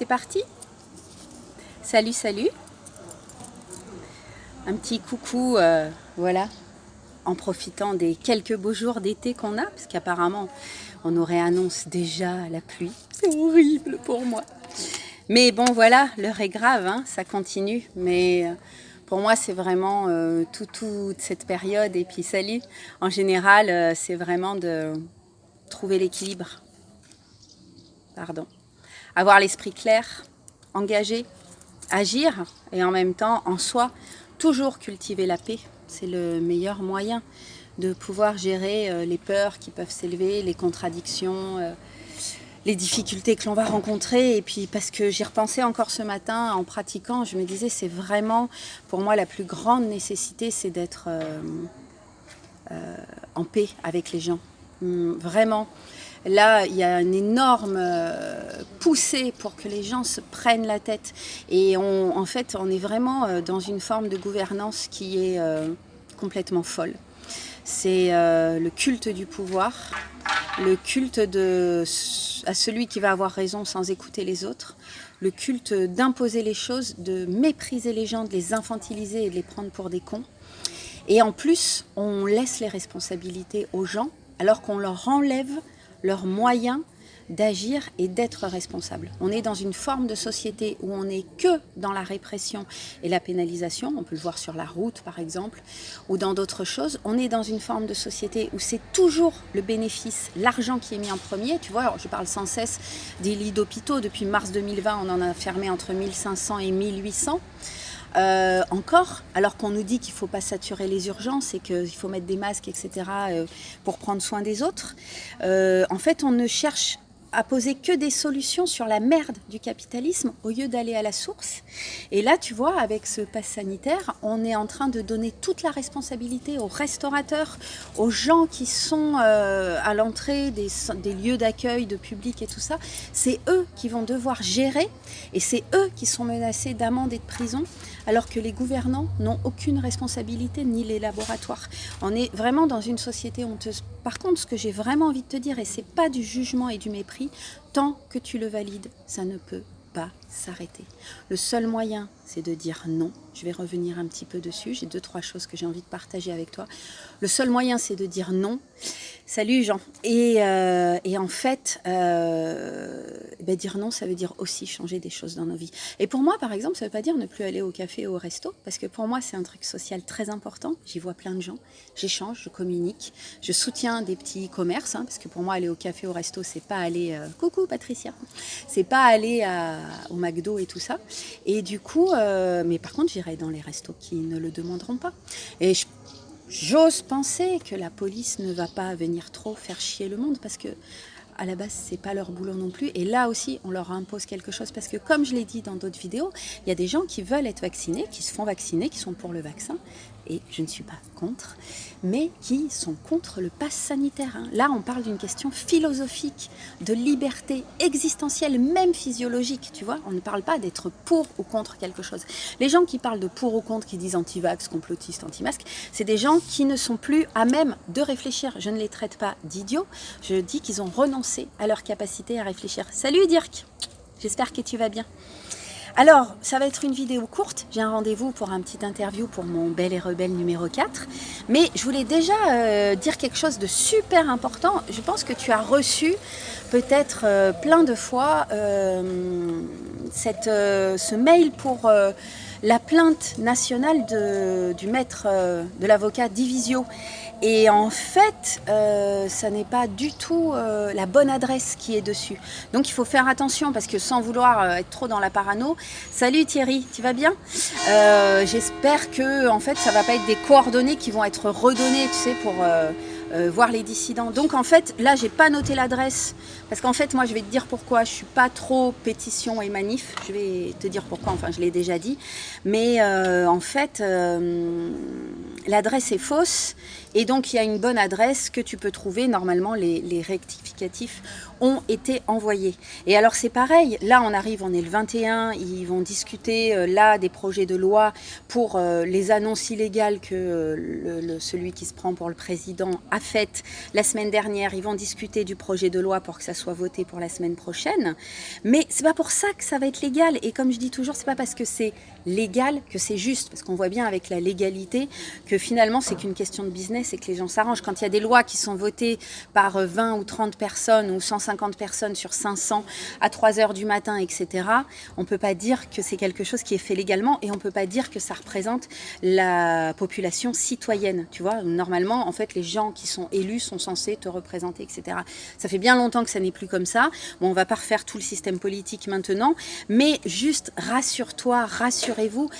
c'est parti. Salut, salut. Un petit coucou, voilà, en profitant des quelques beaux jours d'été qu'on a, parce qu'apparemment, on nous réannonce déjà la pluie. C'est horrible pour moi. Mais bon, voilà, l'heure est grave, hein, ça continue. Mais pour moi, c'est vraiment toute cette période. Et puis, salut, en général, c'est vraiment de trouver l'équilibre. Pardon. Avoir l'esprit clair, engagé, agir et en même temps, en soi, toujours cultiver la paix. C'est le meilleur moyen de pouvoir gérer les peurs qui peuvent s'élever, les contradictions, les difficultés que l'on va rencontrer. Et puis parce que j'y repensais encore ce matin en pratiquant, je me disais c'est vraiment pour moi la plus grande nécessité, c'est d'être en paix avec les gens. Vraiment. Là, il y a une énorme poussée pour que les gens se prennent la tête. Et en fait, on est vraiment dans une forme de gouvernance qui est complètement folle. C'est le culte du pouvoir, le culte à celui qui va avoir raison sans écouter les autres, le culte d'imposer les choses, de mépriser les gens, de les infantiliser et de les prendre pour des cons. Et en plus, on laisse les responsabilités aux gens alors qu'on leur enlève leurs moyens d'agir et d'être responsables. On est dans une forme de société où on n'est que dans la répression et la pénalisation, on peut le voir sur la route par exemple, ou dans d'autres choses. On est dans une forme de société où c'est toujours le bénéfice, l'argent qui est mis en premier. Tu vois, alors je parle sans cesse des lits d'hôpitaux. Depuis mars 2020, on en a fermé entre 1500 et 1800. Encore, alors qu'on nous dit qu'il ne faut pas saturer les urgences et qu'il faut mettre des masques, etc. Pour prendre soin des autres. En fait, on ne cherche à poser que des solutions sur la merde du capitalisme au lieu d'aller à la source. Et là, tu vois, avec ce pass sanitaire, on est en train de donner toute la responsabilité aux restaurateurs, aux gens qui sont à l'entrée des lieux d'accueil, de public et tout ça. C'est eux qui vont devoir gérer et c'est eux qui sont menacés d'amende et de prison, alors que les gouvernants n'ont aucune responsabilité, ni les laboratoires. On est vraiment dans une société honteuse. Par contre, ce que j'ai vraiment envie de te dire, et c'est pas du jugement et du mépris, tant que tu le valides, ça ne peut pas s'arrêter. Le seul moyen, c'est de dire non. Je vais revenir un petit peu dessus. J'ai 2-3 choses que j'ai envie de partager avec toi. Le seul moyen, c'est de dire non. Salut Jean. Et en fait, dire non, ça veut dire aussi changer des choses dans nos vies. Et pour moi, par exemple, ça ne veut pas dire ne plus aller au café ou au resto, parce que pour moi, c'est un truc social très important. J'y vois plein de gens. J'échange, je communique, je soutiens des petits commerces, hein, parce que pour moi, aller au café ou au resto, c'est pas aller... coucou Patricia. C'est pas aller au McDo et tout ça. Et du coup, mais par contre, j'irai dans les restos qui ne le demanderont pas. Et j'ose penser que la police ne va pas venir trop faire chier le monde parce que à la base, c'est pas leur boulot non plus. Et là aussi, on leur impose quelque chose parce que comme je l'ai dit dans d'autres vidéos, il y a des gens qui veulent être vaccinés, qui se font vacciner, qui sont pour le vaccin. Et je ne suis pas contre, mais qui sont contre le pass sanitaire. Hein. Là, on parle d'une question philosophique, de liberté existentielle, même physiologique, tu vois. On ne parle pas d'être pour ou contre quelque chose. Les gens qui parlent de pour ou contre, qui disent anti-vax, complotistes, anti-masques, c'est des gens qui ne sont plus à même de réfléchir. Je ne les traite pas d'idiots, je dis qu'ils ont renoncé à leur capacité à réfléchir. Salut Dirk, j'espère que tu vas bien. Alors, ça va être une vidéo courte, j'ai un rendez-vous pour un petit interview pour mon Belle et Rebelle numéro 4, mais je voulais déjà dire quelque chose de super important. Je pense que tu as reçu peut-être plein de fois ce mail pour la plainte nationale du maître, de l'avocat Divisio. Et en fait, ça n'est pas du tout la bonne adresse qui est dessus. Donc il faut faire attention parce que sans vouloir être trop dans la parano. Salut Thierry, tu vas bien? J'espère que en fait, ça va pas être des coordonnées qui vont être redonnées, tu sais, pour voir les dissidents. Donc en fait, là, j'ai pas noté l'adresse parce qu'en fait, moi, je vais te dire pourquoi. Je suis pas trop pétition et manif. Je vais te dire pourquoi. Enfin, je l'ai déjà dit. Mais en fait, l'adresse est fausse. Et donc il y a une bonne adresse que tu peux trouver. Normalement les rectificatifs ont été envoyés. Et alors c'est pareil, là on arrive, on est le 21, ils vont discuter là des projets de loi pour les annonces illégales que celui qui se prend pour le président a faites la semaine dernière. Ils vont discuter du projet de loi pour que ça soit voté pour la semaine prochaine. Mais c'est pas pour ça que ça va être légal. Et comme je dis toujours, c'est pas parce que c'est légal que c'est juste. Parce qu'on voit bien avec la légalité que finalement c'est qu'une question de business et que les gens s'arrangent. Quand il y a des lois qui sont votées par 20 ou 30 personnes ou 150 personnes sur 500 à 3 heures du matin, etc., on ne peut pas dire que c'est quelque chose qui est fait légalement et on ne peut pas dire que ça représente la population citoyenne. Tu vois, normalement, en fait, les gens qui sont élus sont censés te représenter, etc. Ça fait bien longtemps que ça n'est plus comme ça. Bon, on ne va pas refaire tout le système politique maintenant, mais juste rassure-toi, rassurez-vous,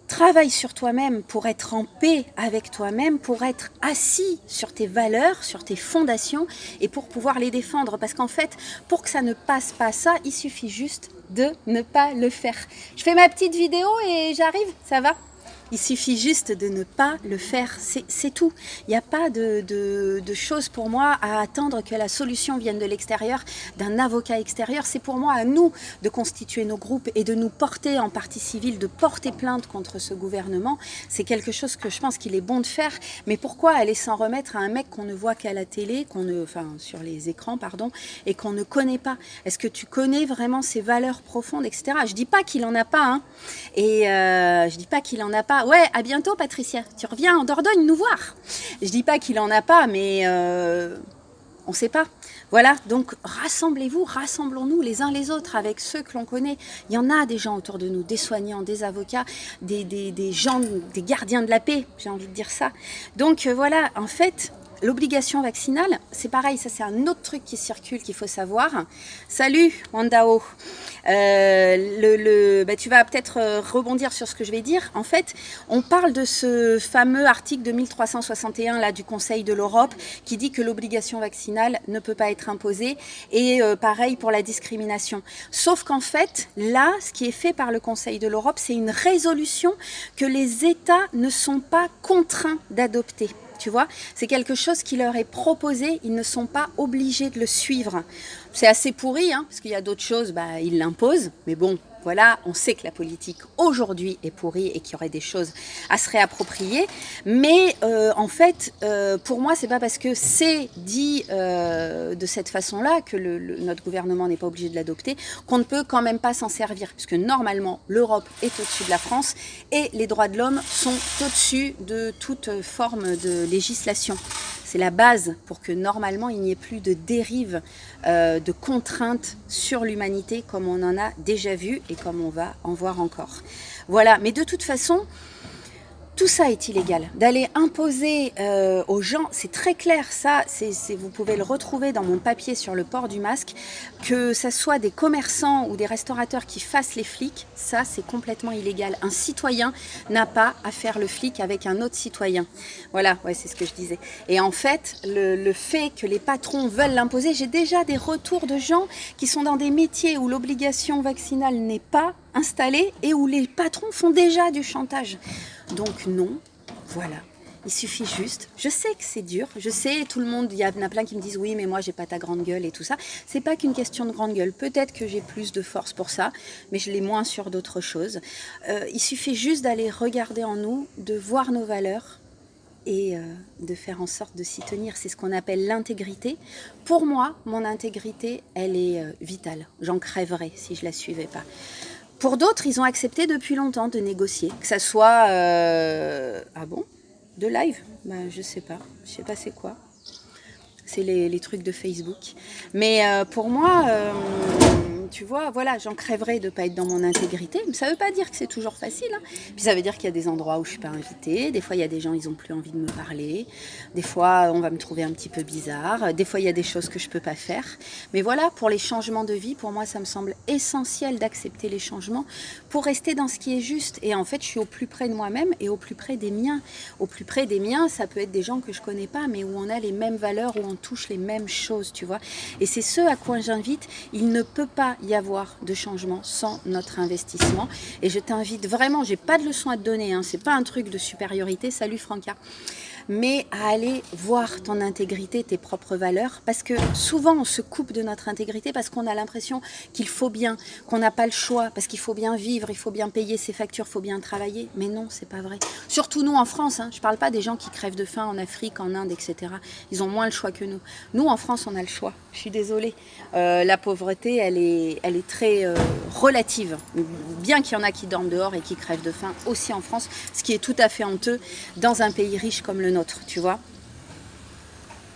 travaille sur toi-même pour être en paix avec toi-même, pour être assis sur tes valeurs, sur tes fondations et pour pouvoir les défendre. Parce qu'en fait, pour que ça ne passe pas ça, il suffit juste de ne pas le faire. Je fais ma petite vidéo et j'arrive, ça va ? Il suffit juste de ne pas le faire, c'est tout. Il n'y a pas de choses pour moi à attendre que la solution vienne de l'extérieur, d'un avocat extérieur. C'est pour moi à nous de constituer nos groupes et de nous porter en partie civile, de porter plainte contre ce gouvernement. C'est quelque chose que je pense qu'il est bon de faire. Mais pourquoi aller s'en remettre à un mec qu'on ne voit qu'à la télé, sur les écrans, pardon, et qu'on ne connaît pas? Est-ce que tu connais vraiment ses valeurs profondes, etc. Je dis pas qu'il en a pas, hein. Et je dis pas qu'il en a pas. Ouais, à bientôt Patricia, tu reviens en Dordogne nous voir. Je dis pas qu'il en a pas, mais on sait pas. Voilà, donc rassemblez-vous, rassemblons-nous les uns les autres avec ceux que l'on connaît. Il y en a des gens autour de nous, des soignants, des avocats, des gens, des gardiens de la paix, j'ai envie de dire ça. Donc voilà, en fait, l'obligation vaccinale, c'est pareil, ça c'est un autre truc qui circule qu'il faut savoir. Salut Wandao. Tu vas peut-être rebondir sur ce que je vais dire. En fait, on parle de ce fameux article de 1361 là, du Conseil de l'Europe qui dit que l'obligation vaccinale ne peut pas être imposée et pareil pour la discrimination. Sauf qu'en fait, là, ce qui est fait par le Conseil de l'Europe, c'est une résolution que les États ne sont pas contraints d'adopter. Tu vois, c'est quelque chose qui leur est proposé, ils ne sont pas obligés de le suivre. C'est assez pourri, hein, parce qu'il y a d'autres choses, ils l'imposent, mais bon, voilà, on sait que la politique aujourd'hui est pourrie et qu'il y aurait des choses à se réapproprier, mais en fait, pour moi, c'est pas parce que c'est dit de cette façon-là que notre gouvernement n'est pas obligé de l'adopter qu'on ne peut quand même pas s'en servir, puisque normalement, l'Europe est au-dessus de la France et les droits de l'homme sont au-dessus de toute forme de législation. C'est la base pour que normalement il n'y ait plus de dérive, de contraintes sur l'humanité comme on en a déjà vu et comme on va en voir encore. Voilà, mais de toute façon, tout ça est illégal. D'aller imposer aux gens, c'est très clair, ça, vous pouvez le retrouver dans mon papier sur le port du masque, que ça soit des commerçants ou des restaurateurs qui fassent les flics, ça c'est complètement illégal. Un citoyen n'a pas à faire le flic avec un autre citoyen. Voilà, ouais, c'est ce que je disais. Et en fait, le fait que les patrons veulent l'imposer, j'ai déjà des retours de gens qui sont dans des métiers où l'obligation vaccinale n'est pas installée et où les patrons font déjà du chantage. Donc non, voilà, il suffit juste, je sais que c'est dur, je sais, tout le monde, il y en a plein qui me disent oui mais moi j'ai pas ta grande gueule et tout ça, c'est pas qu'une question de grande gueule, peut-être que j'ai plus de force pour ça, mais je l'ai moins sur d'autres choses. Il suffit juste d'aller regarder en nous, de voir nos valeurs et de faire en sorte de s'y tenir, c'est ce qu'on appelle l'intégrité. Pour moi, mon intégrité, elle est vitale, j'en crèverais si je la suivais pas. Pour d'autres, ils ont accepté depuis longtemps de négocier, que ça soit... Ah bon? De live? Je sais pas c'est quoi. C'est les trucs de Facebook. Mais pour moi, tu vois, voilà, j'en crèverais de ne pas être dans mon intégrité. Mais ça ne veut pas dire que c'est toujours facile. Hein. Puis ça veut dire qu'il y a des endroits où je ne suis pas invitée. Des fois, il y a des gens, ils n'ont plus envie de me parler. Des fois, on va me trouver un petit peu bizarre. Des fois, il y a des choses que je ne peux pas faire. Mais voilà, pour les changements de vie, pour moi, ça me semble essentiel d'accepter les changements pour rester dans ce qui est juste. Et en fait, je suis au plus près de moi-même et au plus près des miens. Au plus près des miens, ça peut être des gens que je ne connais pas, mais où on a les mêmes valeurs, où on touche les mêmes choses, tu vois. Et c'est ce à quoi j'invite. Il ne peut pas y avoir de changement sans notre investissement. Et je t'invite vraiment, j'ai pas de leçon à te donner, hein, c'est pas un truc de supériorité. Salut Franca. mais à aller voir ton intégrité, tes propres valeurs, parce que souvent on se coupe de notre intégrité parce qu'on a l'impression qu'il faut bien, qu'on n'a pas le choix, parce qu'il faut bien vivre, il faut bien payer ses factures, il faut bien travailler, mais non, c'est pas vrai. Surtout nous en France, hein, je parle pas des gens qui crèvent de faim en Afrique, en Inde, etc. Ils ont moins le choix que nous. Nous en France, on a le choix, je suis désolée. La pauvreté, elle est très relative, bien qu'il y en a qui dorment dehors et qui crèvent de faim aussi en France, ce qui est tout à fait honteux dans un pays riche comme le nôtre, tu vois.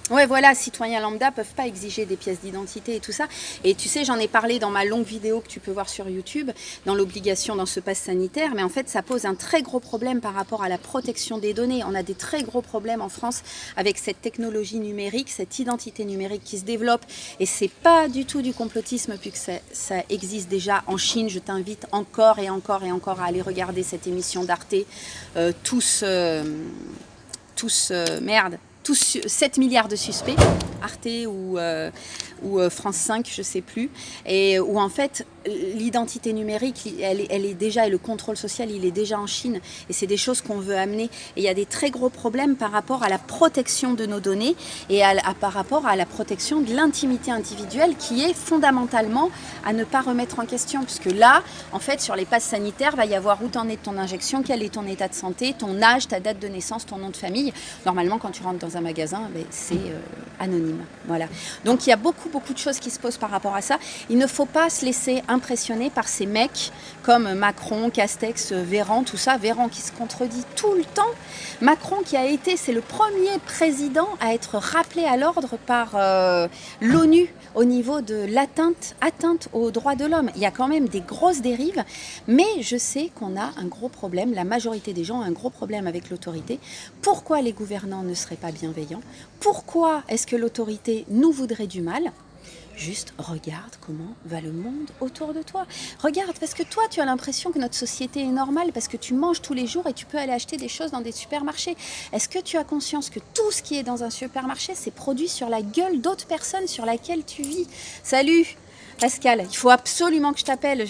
Ouais, voilà, citoyens lambda ne peuvent pas exiger des pièces d'identité et tout ça. Et tu sais, j'en ai parlé dans ma longue vidéo que tu peux voir sur YouTube, dans l'obligation dans ce pass sanitaire. Mais en fait, ça pose un très gros problème par rapport à la protection des données. On a des très gros problèmes en France avec cette technologie numérique, cette identité numérique qui se développe. Et c'est pas du tout du complotisme, puisque ça existe déjà en Chine. Je t'invite encore et encore et encore à aller regarder cette émission d'Arte. Merde. Tous 7 milliards de suspects, Arte ou France 5, je ne sais plus, et où en fait l'identité numérique, elle est déjà, et le contrôle social, il est déjà en Chine, et c'est des choses qu'on veut amener. Et il y a des très gros problèmes par rapport à la protection de nos données et par rapport à la protection de l'intimité individuelle qui est fondamentalement à ne pas remettre en question, puisque là, en fait, sur les passes sanitaires, il va y avoir où t'en es de ton injection, quel est ton état de santé, ton âge, ta date de naissance, ton nom de famille. Normalement, quand tu rentres dans un magasin, c'est anonyme. Voilà. Donc il y a beaucoup de choses qui se posent par rapport à ça. Il ne faut pas se laisser impressionner par ces mecs comme Macron, Castex, Véran, tout ça. Véran qui se contredit tout le temps. Macron qui a été, c'est le premier président à être rappelé à l'ordre par l'ONU au niveau de atteinte aux droits de l'homme. Il y a quand même des grosses dérives, mais je sais qu'on a un gros problème, la majorité des gens ont un gros problème avec l'autorité. Pourquoi les gouvernants ne seraient pas bienveillants? Pourquoi est-ce que l'autorité nous voudrait du mal? Juste regarde comment va le monde autour de toi. Regarde, parce que toi, tu as l'impression que notre société est normale, parce que tu manges tous les jours et tu peux aller acheter des choses dans des supermarchés. Est-ce que tu as conscience que tout ce qui est dans un supermarché, c'est produit sur la gueule d'autres personnes sur laquelle tu vis? Salut Pascal, il faut absolument que je t'appelle.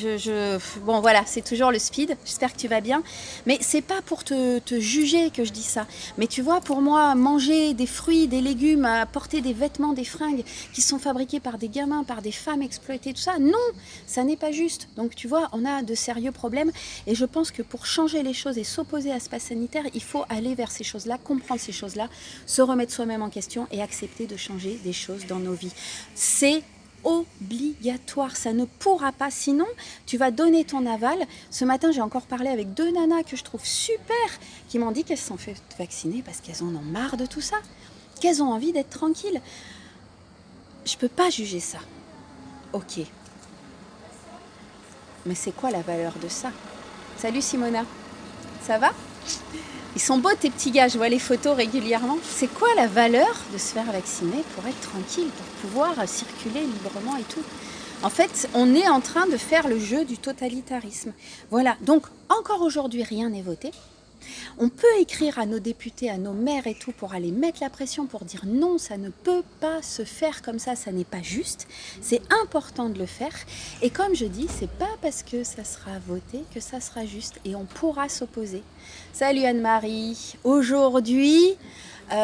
Bon voilà, c'est toujours le speed. J'espère que tu vas bien. Mais c'est pas pour te juger que je dis ça. Mais tu vois, pour moi, manger des fruits, des légumes, porter des vêtements, des fringues qui sont fabriqués par des gamins, par des femmes exploitées, tout ça, non, ça n'est pas juste. Donc tu vois, on a de sérieux problèmes. Et je pense que pour changer les choses et s'opposer à ce pass sanitaire, il faut aller vers ces choses-là, comprendre ces choses-là, se remettre soi-même en question et accepter de changer des choses dans nos vies. C'est obligatoire, ça ne pourra pas, sinon tu vas donner ton aval. Ce matin j'ai encore parlé avec 2 nanas que je trouve super, qui m'ont dit qu'elles se sont fait vacciner parce qu'elles en ont marre de tout ça, qu'elles ont envie d'être tranquilles. Je peux pas juger ça, ok, mais c'est quoi la valeur de ça? Salut Simona, ça va? Ils sont beaux tes petits gars, je vois les photos régulièrement. C'est quoi la valeur de se faire vacciner pour être tranquille, pour pouvoir circuler librement et tout? En fait, on est en train de faire le jeu du totalitarisme. Voilà, donc encore aujourd'hui, rien n'est voté. On peut écrire à nos députés, à nos maires et tout pour aller mettre la pression, pour dire non, ça ne peut pas se faire comme ça n'est pas juste. C'est important de le faire. Et comme je dis, c'est pas parce que ça sera voté que ça sera juste et on pourra s'opposer. Salut Anne-Marie. Aujourd'hui, on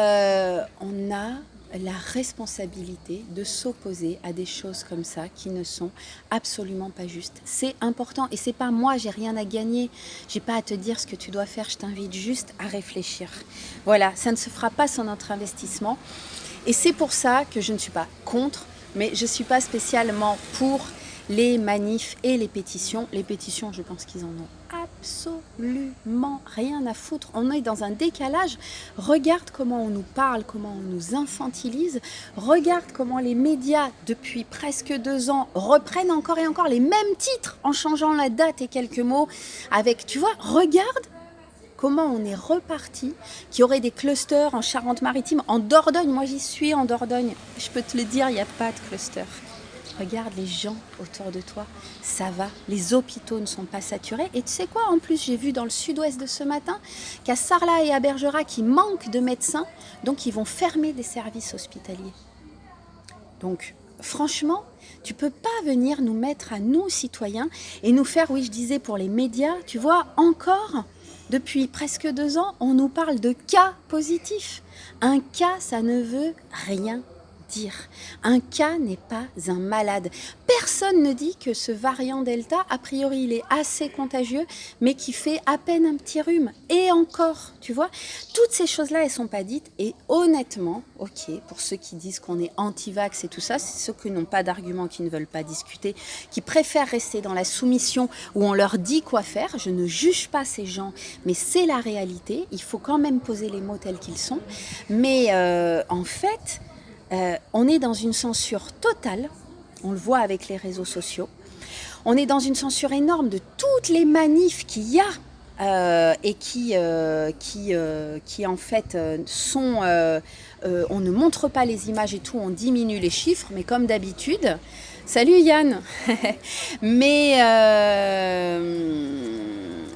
a la responsabilité de s'opposer à des choses comme ça qui ne sont absolument pas justes. C'est important et c'est pas moi, j'ai rien à gagner, j'ai pas à te dire ce que tu dois faire, je t'invite juste à réfléchir. Voilà, ça ne se fera pas sans notre investissement et c'est pour ça que je ne suis pas contre, mais je suis pas spécialement pour les manifs et les pétitions. Les pétitions, je pense qu'ils en ont absolument rien à foutre. On est dans un décalage. Regarde comment on nous parle, comment on nous infantilise. Regarde comment les médias, depuis presque 2 ans, reprennent encore et encore les mêmes titres en changeant la date et quelques mots. Avec, tu vois, regarde comment on est reparti, qu'il y aurait des clusters en Charente-Maritime, en Dordogne. Moi, j'y suis en Dordogne. Je peux te le dire, il n'y a pas de cluster. Regarde les gens autour de toi, ça va, les hôpitaux ne sont pas saturés. Et tu sais quoi, en plus, j'ai vu dans le sud-ouest de ce matin qu'à Sarlat et à Bergerac, ils manquent de médecins, donc ils vont fermer des services hospitaliers. Donc, franchement, tu peux pas venir nous mettre à nous, citoyens, et nous faire, oui, je disais pour les médias, tu vois, encore Depuis presque 2 ans, on nous parle de cas positifs. Un cas, ça ne veut rien dire. Un cas n'est pas un malade. Personne ne dit que ce variant Delta, a priori, il est assez contagieux, mais qui fait à peine un petit rhume. Et encore, tu vois, toutes ces choses-là, elles ne sont pas dites. Et honnêtement, ok, pour ceux qui disent qu'on est anti-vax et tout ça, c'est ceux qui n'ont pas d'arguments, qui ne veulent pas discuter, qui préfèrent rester dans la soumission où on leur dit quoi faire. Je ne juge pas ces gens, mais c'est la réalité. Il faut quand même poser les mots tels qu'ils sont. Mais en fait... on est dans une censure totale, on le voit avec les réseaux sociaux, on est dans une censure énorme de toutes les manifs qu'il y a et qui en fait sont... on ne montre pas les images et tout, on diminue les chiffres, mais comme d'habitude... Salut Yann. Mais...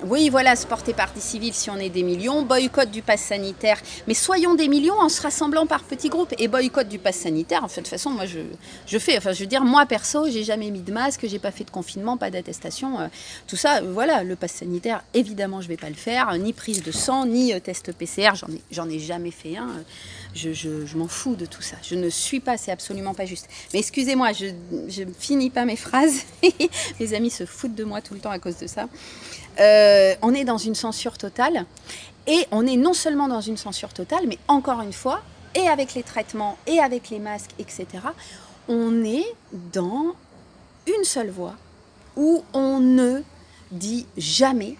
oui, voilà, se porter partie civile si on est des millions, boycott du pass sanitaire, mais soyons des millions en se rassemblant par petits groupes, et boycott du pass sanitaire, en fait, de toute façon, moi je fais, enfin je veux dire, moi perso, j'ai jamais mis de masque, j'ai pas fait de confinement, pas d'attestation, tout ça, voilà, le pass sanitaire, évidemment je vais pas le faire, ni prise de sang, ni test PCR, j'en ai jamais fait un, je m'en fous de tout ça, je ne suis pas, c'est absolument pas juste. Mais excusez-moi, je ne finis pas mes phrases, mes amis se foutent de moi tout le temps à cause de ça. On est dans une censure totale et on est non seulement dans une censure totale, mais encore une fois, et avec les traitements et avec les masques, etc., on est dans une seule voie où on ne dit jamais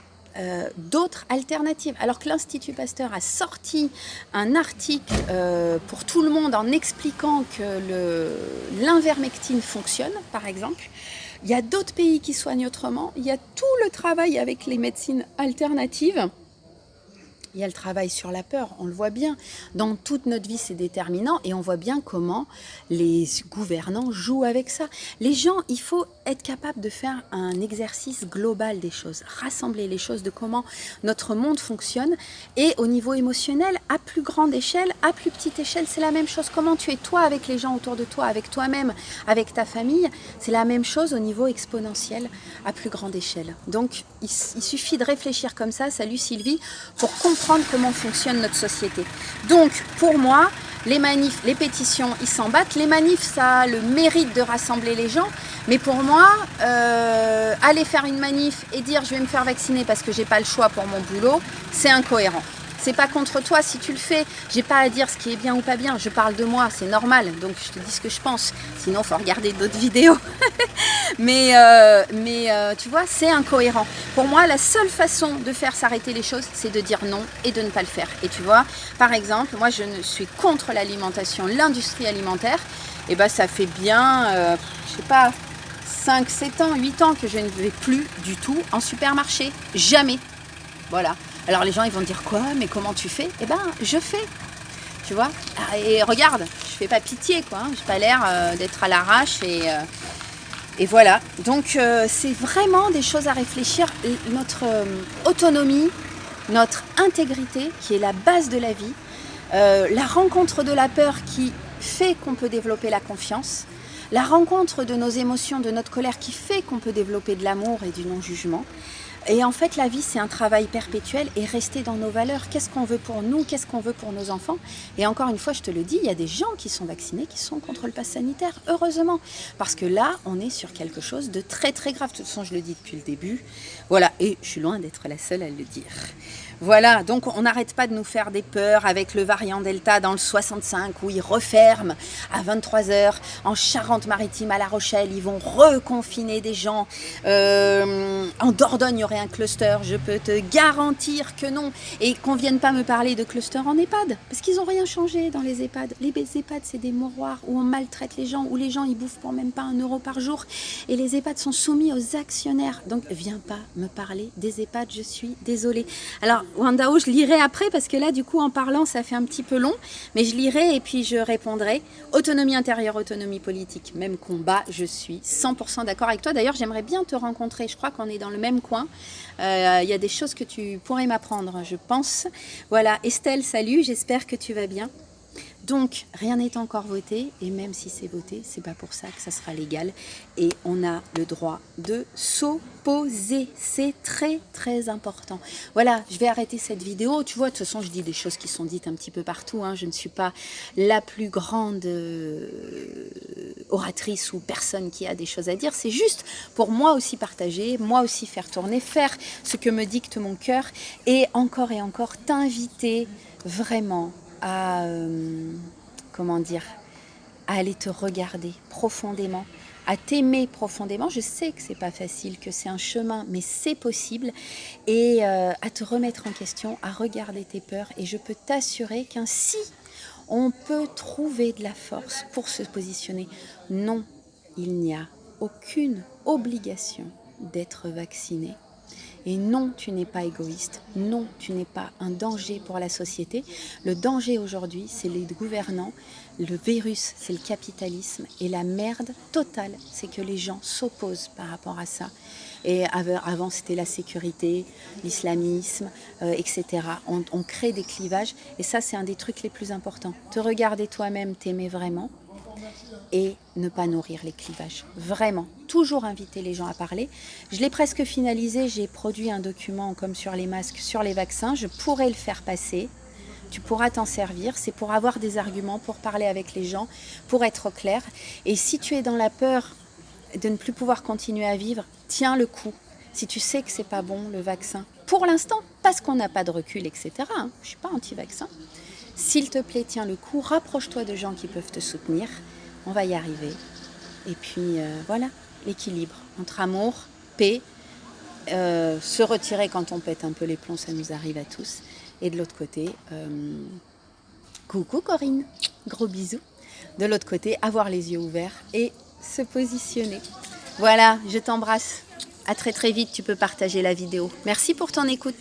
d'autres alternatives. Alors que l'Institut Pasteur a sorti un article pour tout le monde en expliquant que l'invermectine fonctionne, par exemple. Il y a d'autres pays qui soignent autrement. Il y a tout le travail avec les médecines alternatives. Il y a le travail sur la peur, on le voit bien. Dans toute notre vie, c'est déterminant et on voit bien comment les gouvernants jouent avec ça. Les gens, il faut être capable de faire un exercice global des choses, rassembler les choses de comment notre monde fonctionne et au niveau émotionnel, à plus grande échelle, à plus petite échelle, c'est la même chose. Comment tu es toi avec les gens autour de toi, avec toi-même, avec ta famille, c'est la même chose au niveau exponentiel, à plus grande échelle. Donc, il suffit de réfléchir comme ça, salut Sylvie, pour comprendre comment fonctionne notre société. Donc, pour moi, les manifs, les pétitions, ils s'en battent. Les manifs, ça a le mérite de rassembler les gens. Mais pour moi, aller faire une manif et dire je vais me faire vacciner parce que j'ai pas le choix pour mon boulot, c'est incohérent. C'est pas contre toi si tu le fais. J'ai pas à dire ce qui est bien ou pas bien. Je parle de moi, c'est normal. Donc je te dis ce que je pense. Sinon, faut regarder d'autres vidéos. mais tu vois, c'est incohérent. Pour moi, la seule façon de faire s'arrêter les choses, c'est de dire non et de ne pas le faire. Et tu vois, par exemple, moi, je suis contre l'alimentation, l'industrie alimentaire. Et ben, ça fait bien, je sais pas, 5, 7 ans, 8 ans que je ne vais plus du tout en supermarché. Jamais. Voilà. Alors les gens ils vont dire quoi, mais comment tu fais? Eh ben je fais, tu vois. Et regarde, je fais pas pitié quoi, j'ai pas l'air d'être à l'arrache et voilà. Donc c'est vraiment des choses à réfléchir. Notre autonomie, notre intégrité qui est la base de la vie, la rencontre de la peur qui fait qu'on peut développer la confiance, la rencontre de nos émotions, de notre colère qui fait qu'on peut développer de l'amour et du non-jugement. Et en fait, la vie, c'est un travail perpétuel et rester dans nos valeurs. Qu'est-ce qu'on veut pour nous? Qu'est-ce qu'on veut pour nos enfants? Et encore une fois, je te le dis, il y a des gens qui sont vaccinés, qui sont contre le pass sanitaire, heureusement. Parce que là, on est sur quelque chose de très, très grave. De toute façon, je le dis depuis le début. Voilà, et je suis loin d'être la seule à le dire. Voilà, donc on n'arrête pas de nous faire des peurs avec le variant Delta dans le 65 où ils referment à 23h. En Charente-Maritime, à La Rochelle, ils vont reconfiner des gens. En Dordogne, il y aurait un cluster. Je peux te garantir que non. Et qu'on ne vienne pas me parler de cluster en EHPAD. Parce qu'ils n'ont rien changé dans les EHPAD. Les EHPAD, c'est des mouroirs où on maltraite les gens, où les gens ils bouffent pour même pas 1 euro par jour. Et les EHPAD sont soumis aux actionnaires. Donc, viens pas me parler des EHPAD, je suis désolée. Alors, Wandao, je lirai après parce que là, du coup, en parlant, ça fait un petit peu long. Mais je lirai et puis je répondrai. Autonomie intérieure, autonomie politique, même combat. Je suis 100% d'accord avec toi. D'ailleurs, j'aimerais bien te rencontrer. Je crois qu'on est dans le même coin. Il y a des choses que tu pourrais m'apprendre, je pense. Voilà, Estelle, salut. J'espère que tu vas bien. Donc, rien n'est encore voté, et même si c'est voté, c'est pas pour ça que ça sera légal. Et on a le droit de s'opposer. C'est très, très important. Voilà, je vais arrêter cette vidéo. Tu vois, de toute façon, je dis des choses qui sont dites un petit peu partout. Hein. Je ne suis pas la plus grande oratrice ou personne qui a des choses à dire. C'est juste pour moi aussi partager, moi aussi faire tourner, faire ce que me dicte mon cœur. Et encore t'inviter vraiment à, comment dire, à aller te regarder profondément, à t'aimer profondément. Je sais que c'est pas facile, que c'est un chemin, mais c'est possible. Et à te remettre en question, à regarder tes peurs. Et je peux t'assurer qu'ainsi, on peut trouver de la force pour se positionner. Non, il n'y a aucune obligation d'être vacciné. Et non, tu n'es pas égoïste. Non, tu n'es pas un danger pour la société. Le danger aujourd'hui, c'est les gouvernants. Le virus, c'est le capitalisme. Et la merde totale, c'est que les gens s'opposent par rapport à ça. Et avant, c'était la sécurité, l'islamisme, etc. On crée des clivages. Et ça, c'est un des trucs les plus importants. Te regarder toi-même, t'aimer vraiment. Et ne pas nourrir les clivages. Vraiment, toujours inviter les gens à parler. Je l'ai presque finalisé, j'ai produit un document comme sur les masques, sur les vaccins. Je pourrais le faire passer, tu pourras t'en servir. C'est pour avoir des arguments, pour parler avec les gens, pour être clair. Et si tu es dans la peur de ne plus pouvoir continuer à vivre, tiens le coup. Si tu sais que c'est pas bon, le vaccin, pour l'instant, parce qu'on n'a pas de recul, etc. Hein, je ne suis pas anti-vaccin. S'il te plaît, tiens le coup, rapproche-toi de gens qui peuvent te soutenir. On va y arriver. Et puis, voilà, l'équilibre entre amour, paix, se retirer quand on pète un peu les plombs, ça nous arrive à tous. Et de l'autre côté, coucou Corinne, gros bisous. De l'autre côté, avoir les yeux ouverts et se positionner. Voilà, je t'embrasse. À très très vite, tu peux partager la vidéo. Merci pour ton écoute.